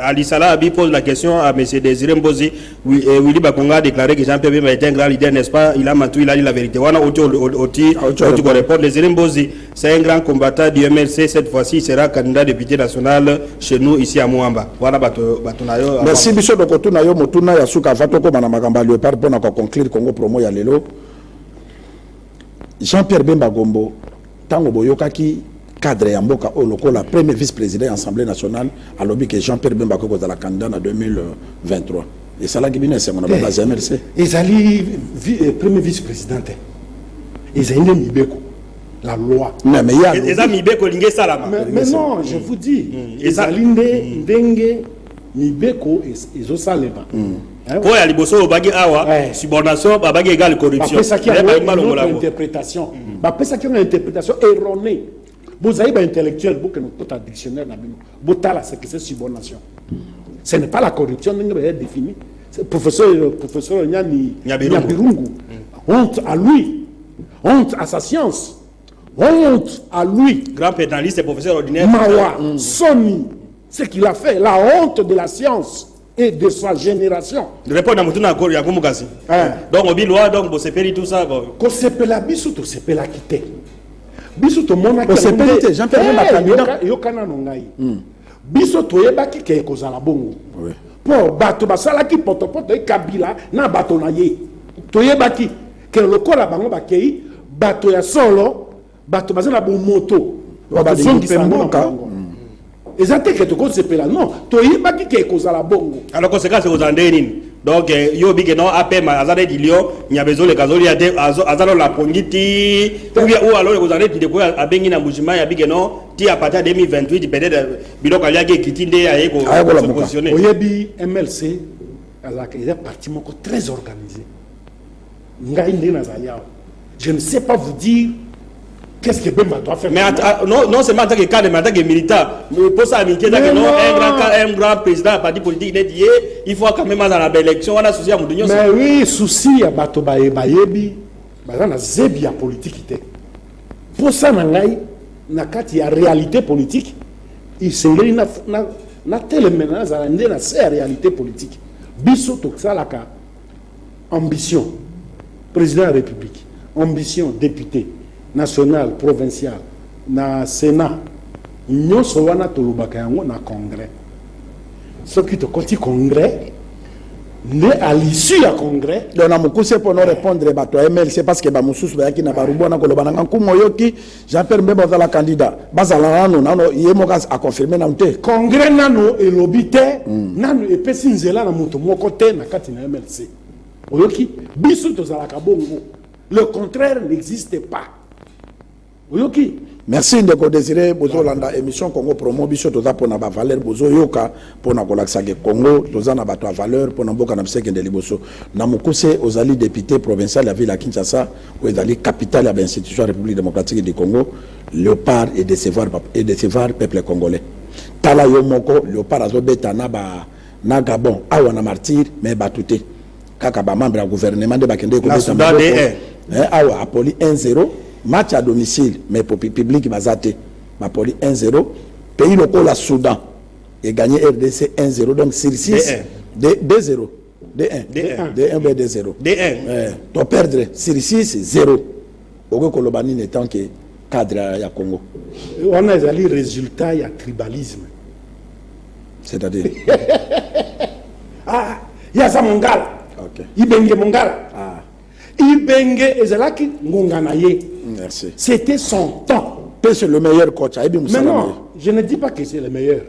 Ali Salah Abi pose la question à M. Désiré Mbozi. Willy Bakonga a déclaré que Jean-Pierre Bemba était un grand leader, n'est-ce pas? Il a menti, il a dit la vérité. Voilà, tu répondre. Désiré Mbozi, c'est un grand combattant du MLC. Cette fois-ci, il sera candidat député national chez nous, ici à Mouamba. Voilà, Batunayo. Merci, Bicho de Kotunayo, Motuna, Yasuka, Fatoko, Manamagamba, Léopard, pour conclure Congo Promo Yalelo. Jean-Pierre Bemba Gombo, Tango Boyokaki, cadre Yamboka Oloko, la premier vice-président de l'Assemblée nationale, a lobby que Jean-Pierre Bemba Gombo est la candidat en 2023. Et ça, là, c'est mon appel à la MLC. Ils allaient premier vice-président. Ils allaient Mibeko, la loi. Mais non, je vous dis, ils allaient Ndenge, Mibeko, ils ont ça les mains. Pour aller bosser au bagage awa, subordination, bagage égale corruption. Ça qui a une interprétation. Ça qui a une interprétation erronée. Vous avez un intellectuel, vous avez un dictionnaire, vous avez c'est subordination. Ce n'est pas la corruption qui est définie. Professeur Nyabirungu. Honte à lui. Honte à sa science. Honte à lui. Grand pénaliste et professeur ordinaire. Mawa, Soni, ce qu'il a fait, la honte de la science et de sa génération. Répondre à Moutuna Kori, à Koumukasi. Donc, au bilois, donc, vous sepez tout ça. Qu'on s'appelle la bisouto, c'est la quitté. Bisouto, mon acte. C'est Jean-Pierre Bemba candidat. Yokana nongai. Bisouto, yebaki ke kozala bongo. Pour bato basala ki potopoto e kabila na bato na ye. To yebaki ke lokola bango bakei bato ya solo bato bazana bo moto. Bato zongi samboka. Exactement que tu connais pas non to yibaki ke kozala bongo alors conséquence c'est aux andénines donc yo bige non apem azade dilio nya bezo le kazoli ate azalo la pongiti ou alors aux andénines de quoi abengi na mujima ya bige non ti à partir de 2028 peut-être biloko aliaki kitinde ayeko positionner oyebi MLC azaka est parti moko très organisé ngai ndena za yao je ne sais pas vous dire Qu'est-ce que Bemba doit faire? Mais non seulement en tant que cadre, mais en tant que militant. Pour ça, un grand président du parti politique, il faut quand même dans la belle élection, on a souci à Moudouignon. Mais oui, souci à Batoba et Bayebi, on a zébia politique. Pour ça, il y a réalité politique. Il s'est dit na telle menace à la réalité politique. Bisso Toxalaka, ambition, président de la République, ambition, député, national, provincial, na Sénat, nous sommes na congrès. Ce qui te côté congrès, à l'issue du congrès. Donc, on pour nous répondre à MLC parce que Bamoussous qui n'a pas rubo na kolobana kumoyoki Jean-Pierre Mbemba la candidat. Bazala nano yemoka a confirmé na mte. Congrès nano et l'obité nano et pesinzela na muto moko te na kati na MLC. Oyoki biso to zala kabongo. Le contraire n'existe pas. Oyoki. Merci de Désiré Bozolanda émission Congo Promo biso toza pona ba valeur bozo yoka pona kolakisa ke Congo toza na bato valeur pona mboka na biseke de liboso na mukuse ozali député provincial la ville à Kinshasa ou ezali capitale de l'institution République démocratique du Congo léopard et décevoir peuple congolais tala yo moko léopard azobeta na Gabon awa na martyr mais batute kaka ba membre du gouvernement de bakende ko beta awa apoli 1-0 match à domicile, mais pour le public, ma poli 1-0. Pays local, la Soudan, et gagné RDC 1-0, donc sur 6, 2-0. D1, B2-0. D1. Tu perdre sur 6, 0. Au Kolobani n'étant que cadre à Congo. On a les résultats, il y a tribalisme. C'est-à-dire ah, il y a ça Mongala. Ok. Ibenge Mongala. Ah. Ibenge Ezalaki Ngonganaye. Merci. C'était son temps. C'est le meilleur coach. Mais non, je ne dis pas que c'est le meilleur.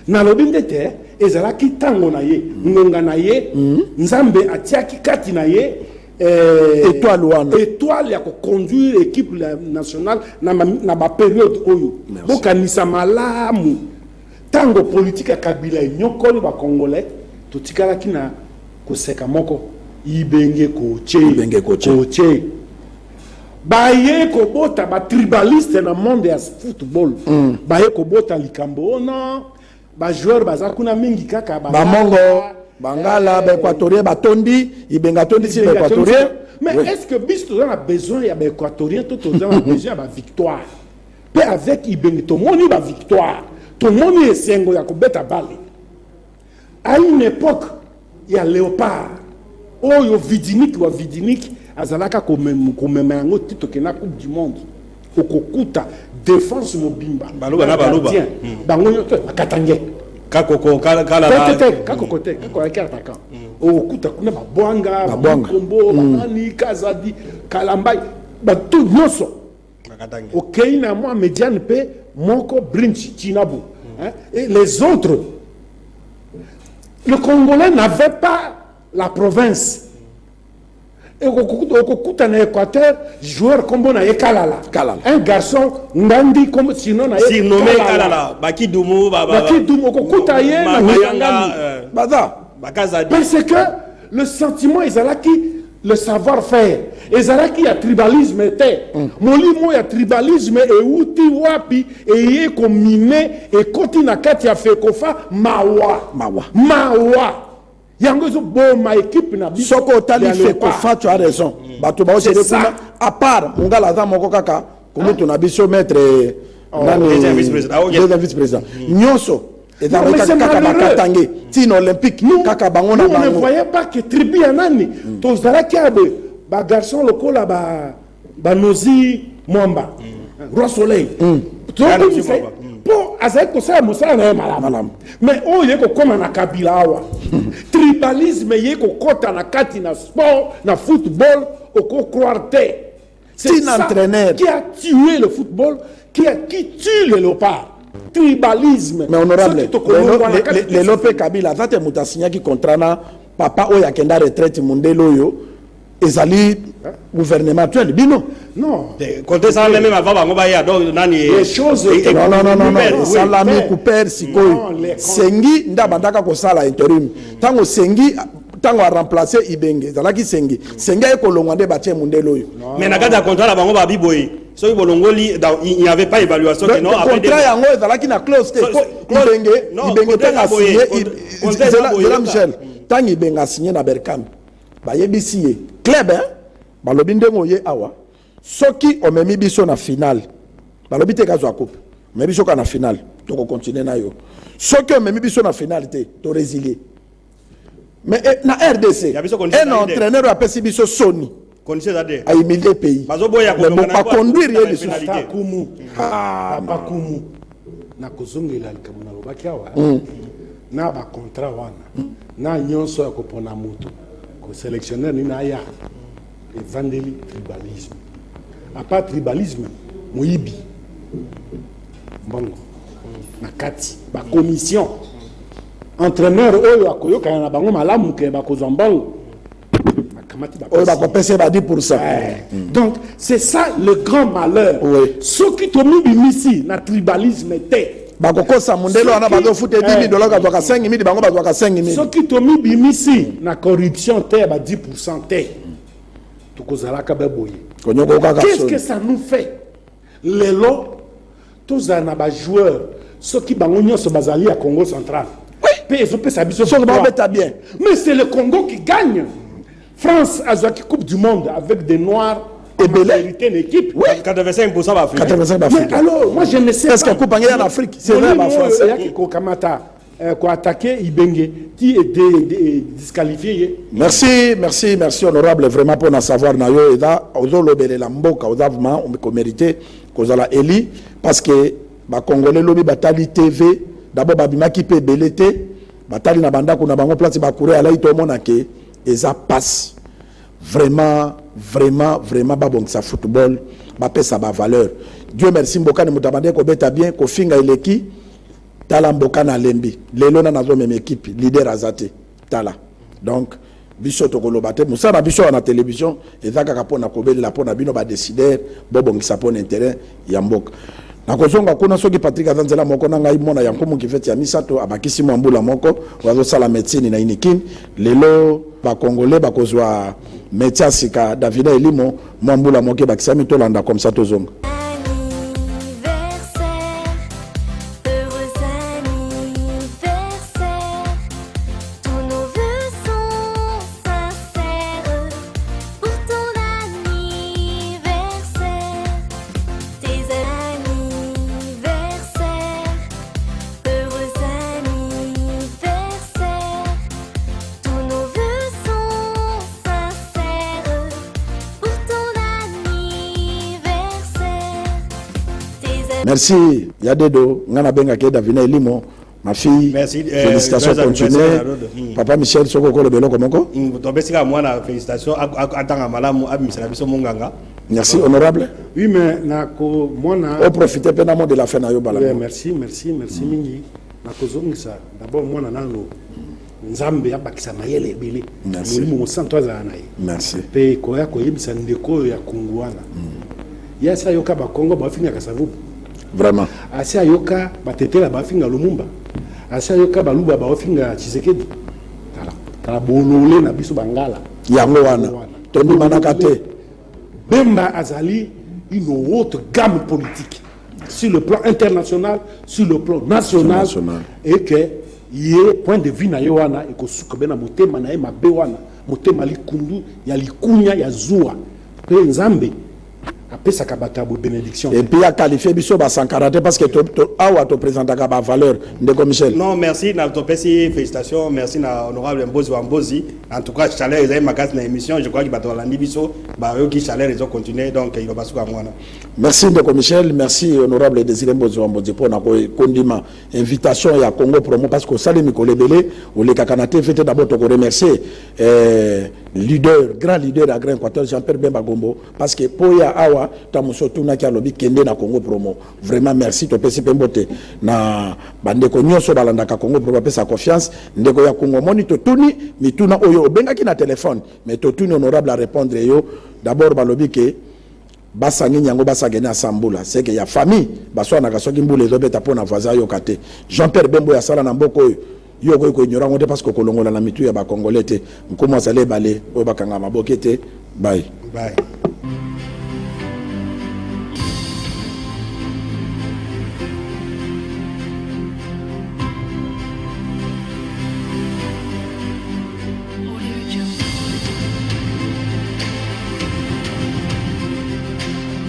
Nalobindete, Ezalaki Tangonaye, Ngonganaye, Nzambe Atiaki Katinaye, étoile ya conduire l'équipe nationale na ma période oyo. Bokanisa malamu. Tango politique à Kabila nyokoli ba Congolais, totikala kina koseka moko ibenge koche. Baye kobota ba tribaliste na monde ya football. Baye kobota likambo non. Ba joueur bazakuna mingi kaka ba mongo bangala ba équatorien ba tondi ibenga tondi si ba équatorien. Mais oui. Est-ce que bisto on a besoin ya ba équatorien tout on a besoin ba victoire. Mais avec ibenga to moni ba victoire. To moni esengo ya kobeta bale. À une époque, il y a Léopard. Oh yo Vidinik azalaka komema yango tito kena coupe du monde okokuta défense mobimba baloba na baloba bango nyoto bakatangé kakoko kala kakoko attaquant okuta kuna babwanga kombo banani kazadi kalambai batu nyoso bakatangé okei na moi médiane pe moko brinchi chinabu et les autres le Congolais n'avait pas la province. Et au na Équateur, joueur comme on a Kalala. Un garçon, Ndandi comme sinon na Kalala. Baki Dumu, parce que le sentiment Ezalaki, le savoir-faire. Ezalaki a tribalisme était. Molimo ya tribalisme et outi wapi et yé combiné et continue kati ya fekofa mawa. Yango bon ma équipe na biso soko tali fait kofa tu as raison bato ba aussi à part mongala za moko kaka comme tu na biso maître deuxième vice-président nyoso et dans kaka bakatangé tino olympique kaka bango na bango on ne voyait pas que tribu ya nani to zala kiabe ba garçon lokola ba nozi mwamba roi soleil pour azako ça musala na malam mais oh yeko koma na kabila awa tribalisme yeko kota na kati na sport na football oko croire c'est un entraîneur qui a tué le football qui tue le léopard tribalisme mais honorable les Lopé Kabila tate mutasigna qui contrana papa oya kenda retraite mundelo yo ezali gouvernement actuel bino non compter ça même avant bango ba ya donc nani les choses non salami couper sikoy sengi ndabandaka ko sala interim tango sengi tango a remplacer ibenge zalaki sengi e kolongwa nde batie mundelo yo mais na kata contrat la bango ba biboyi So il n'y avait pas évaluation. Le contrat yango ezalaki na clause te. Ibenge tanga signé Zela Michel. Tanga Ibenga signé na Berkane. Ba yebisi ye. Club hein. Balobi ndengo ye awa. Soki omemi biso na finale. Balobi te kazo coupe. Mais biso ka na finale. To continuer na yo. Soki omemi biso na finale te, to résilier. Mais na RDC, un entraîneur a pesi biso Sony. A humilié le pays. Mais pas conduire les soucis. Papa Kumu. Na kozongela likamuna lobaki awa. Na ba contrat wana. Na nyonso ya kopona moto. Ko sélectionneur ni na ya. Evangélie tribalisme. À part tribalisme, moyibi. Bongo. Na kati ba commission. Entraîneur oyo akoyoka na bango malamu ke ba kozambalo. Donc, c'est ça le grand malheur. Oui. Ce qui te mis ici, le tribalisme était. Ce qui te mis ici, la corruption était à 10%. Qu'est-ce que ça nous fait? Les lots, tous les joueurs, ceux qui sont basés à Congo central. Oui. Mais c'est le Congo qui gagne. France a joué la Coupe du Monde avec des Noirs et mérité une équipe. Oui. 85% d'Afrique. Mais alors, moi je ne sais pas. Est-ce qu'il y a Coupe en Afrique? C'est vrai, la France. Il y a qui a attaqué Ibenge, qui est disqualifié. Merci, honorable, vraiment pour nous savoir. Nayo eda, ozo lobele la mboka, ozo vraiment on mérité kozala eli parce que ba Congolais lobi batali TV, d'abord babima qui peut belete, batali na banda ko na bango place ba courir ala ito mona ke et ça passe vraiment ba bon ça football ba pèse sa valeur. Dieu merci mboka ne mutabande ko beta bien ko finga eleki tala mboka na lembi lelo na nazo même équipe leader azate tala donc biso to kolobate musa na biso na télévision ezaka kapona ko belela pona bino ba décider bobo ngisa pona intérêt ya mboka na kozonga kuna soki Patrick Azanzela moko na ngai mona yanko mu kifeti ya misato abakisi mo mbula moko wazo sala médecine na inikin lelo ba congolais ba kozwa médecin sika David Elimo mo mbula moko bakisami to landa comme ça to zonga. Merci, Yadedo, Ngana Benga Keda Vina Elimo, ma fille. Merci. Félicitations continuées. Papa Michel Sokoko le Belo Komoko. Merci, honorable. Oui, mais nako mona. On profite pénalement de la fin de Bala. Merci, Mingi. Nako zongisa. D'abord, moi, nano. Nzambe ya bakisa mayele ebele. Merci. Merci. Pe koya koyebisa ndeko ya kungwana. Ya sa yoka ba Congo ba finga kasavu. Vraiment. Asa yoka batetela ba finga Lumumba. Asa yoka baluba ba finga Tshisekedi. Tala bolole na biso bangala. Yango wana. Tondi manakate. Bemba azali une autre gamme politique sur le plan international, sur le plan national. Et que yé point de vue na yowana et ko sukabena motema na mabe wana motema likundu ya likunya ya zuwa pe nzambe apesa kabata bo bénédiction et puis a qualifié biso ba sankarate parce que awa to présenter ka ba valeur ndeko Michel. Non, merci na to pesi félicitations, merci na honorable Mbozi wa Mbozi. En tout cas chaleur ils ma case na émission, je crois que ba to landi biso ba yo ki chaleur ils ont continué donc il va pas souka mwana. Merci ndeko Michel, merci honorable Désiré Mbozi wa Mbozi pour na ko kondima invitation ya Congo Promo parce que ça les mikolebele ou les kakanate fête d'abord to remercier leader, grand leader à Grand Équateur Jean-Pierre Bemba Gombo parce que poya awa tamuso tuna ki alobi kende na Congo Promo. Vraiment merci to pesi pembote na bandeko nyonso balanda ka Congo Promo pesa confiance ndeko ya Congo moni to tuni mituna oyo benga ki na téléphone mais to tuni honorable à répondre yo d'abord balobi ke basangi nyango basagene asambula c'est que ya famille baswa na kasoki mbule zobeta pona voisin yo kate Jean-Pierre Bembo ya sala na mboko yo ko ignorant ngote parce que kolongola na mitu ya ba congolais te nkomo azale balé o bakanga mabokete bye